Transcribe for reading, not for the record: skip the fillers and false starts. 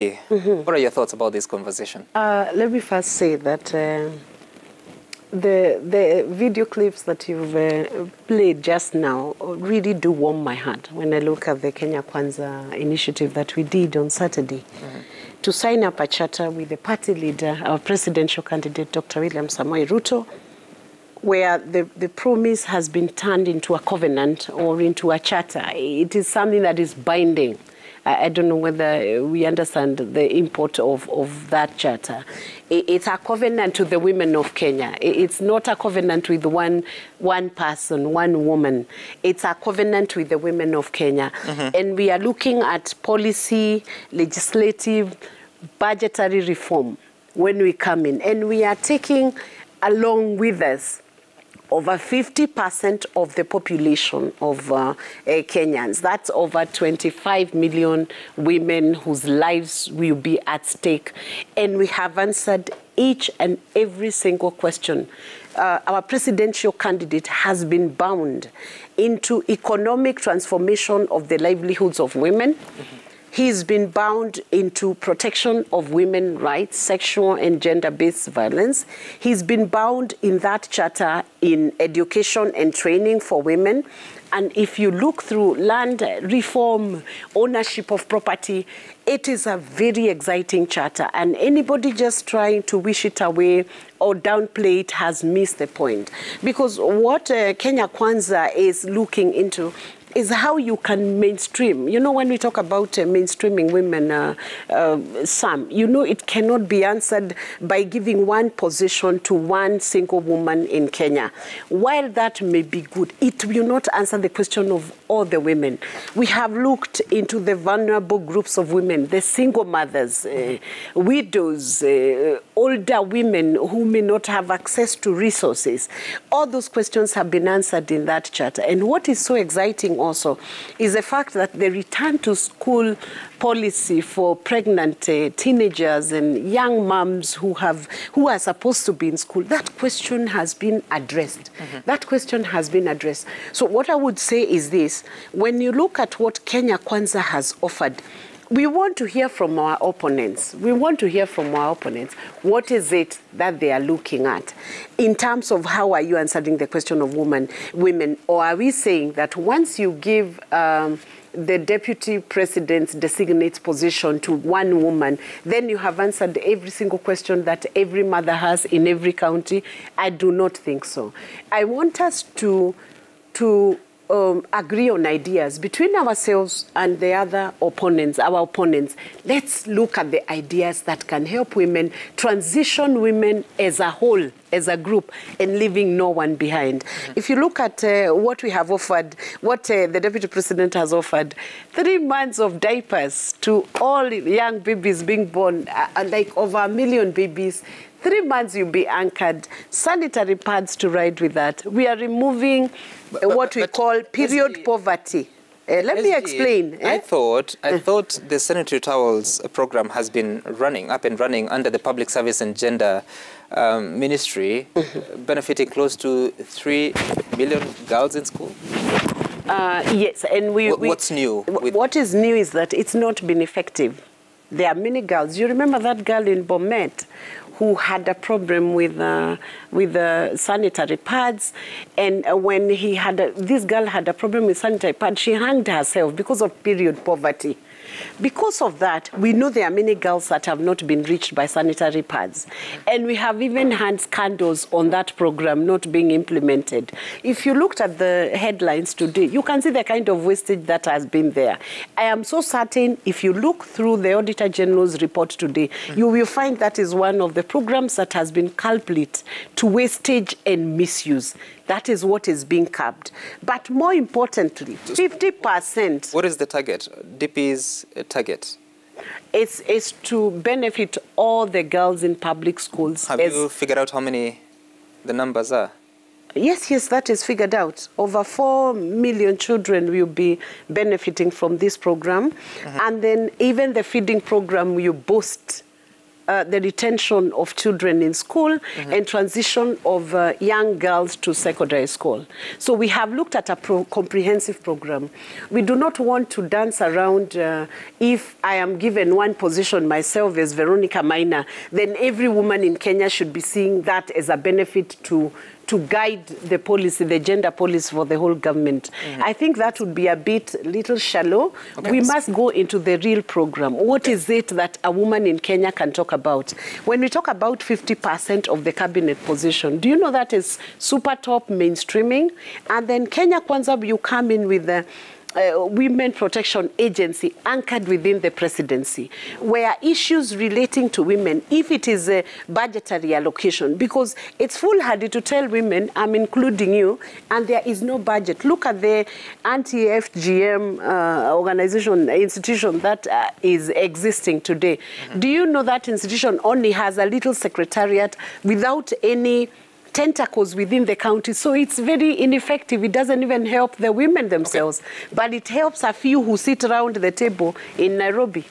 What are your thoughts about this conversation? Let me first say that the video clips that you've played just now really do warm my heart when I look at the Kenya Kwanza initiative that we did on Saturday to sign up a charter with the party leader, our presidential candidate, Dr. William Samoei Ruto, where the promise has been turned into a covenant or into a charter. It is something that is binding. I don't know whether we understand the import of that charter. It's a covenant to the women of Kenya. It's not a covenant with one person, one woman. It's a covenant with the women of Kenya. And we are looking at policy, legislative, budgetary reform when we come in. And we are taking along with us over 50% of the population of Kenyans. That's over 25 million women whose lives will be at stake. And we have answered each and every single question. Our presidential candidate has been bound into economic transformation of the livelihoods of women. He's been bound into protection of women's rights, sexual and gender-based violence. He's been bound in that charter in education and training for women. And if you look through land reform, ownership of property, it is a very exciting charter. And anybody just trying to wish it away or downplay it has missed the point. Because what Kenya Kwanza is looking into is how you can mainstream. You know, when we talk about mainstreaming women, Sam, you know, it cannot be answered by giving one position to one single woman in Kenya. While that may be good, it will not answer the question of all the women. We have looked into the vulnerable groups of women, the single mothers, widows, older women who may not have access to resources. All those questions have been answered in that charter. And what is so exciting also is the fact that the return to school policy for pregnant teenagers and young moms who are supposed to be in school, that question has been addressed. That question has been addressed. So what I would say is this: when you look at what Kenya Kwanza has offered, we want to hear from our opponents. We want to hear from our opponents. What is it that they are looking at in terms of how are you answering the question of women? Or are we saying that once you give the deputy president's designates position to one woman, then you have answered every single question that every mother has in every county? I do not think so. I want us to agree on ideas between ourselves and the other opponents, our opponents. Let's look at the ideas that can help women, transition women as a whole, as a group, and leaving no one behind. If you look at what we have offered, what the Deputy President has offered, 3 months of diapers to all young babies being born, like over 1 million babies. 3 months you'll be anchored, sanitary pads to ride with that. We are removing what we call period poverty. Let me explain. I thought the sanitary towels program has been up and running under the Public Service and Gender Ministry, benefiting close to 3 million girls in school. Yes, and what's new? What is new is that it's not been effective. There are many girls. You remember that girl in Bomet who had a problem with sanitary pads, and when this girl had a problem with sanitary pads, she hanged herself because of period poverty. Because of that, we know there are many girls that have not been reached by sanitary pads. And we have even had scandals on that program not being implemented. If you looked at the headlines today, you can see the kind of wastage that has been there. I am so certain if you look through the Auditor General's report today, you will find that is one of the programs that has been culprit to wastage and misuse. That is what is being curbed. But more importantly, 50%. What is the target? DP's target? It's to benefit all the girls in public schools. Have you figured out how many the numbers are? Yes, that is figured out. Over 4 million children will be benefiting from this program. And then even the feeding program will boost the retention of children in school and transition of young girls to secondary school. So we have looked at a comprehensive program. We do not want to dance around if I am given one position myself as Veronica Maina, then every woman in Kenya should be seeing that as a benefit to guide the policy, the gender policy for the whole government. I think that would be a little shallow. Okay. We must go into the real program. What is it that a woman in Kenya can talk about? When we talk about 50% of the cabinet position, do you know that is super top mainstreaming? And then Kenya Kwanza, you come in with the Women Protection Agency anchored within the presidency, where issues relating to women, if it is a budgetary allocation, because it's foolhardy to tell women, I'm including you, and there is no budget. Look at the anti-FGM institution that is existing today. Do you know that institution only has a little secretariat without any tentacles within the county, so it's very ineffective. It doesn't even help the women themselves, but it helps a few who sit around the table in Nairobi.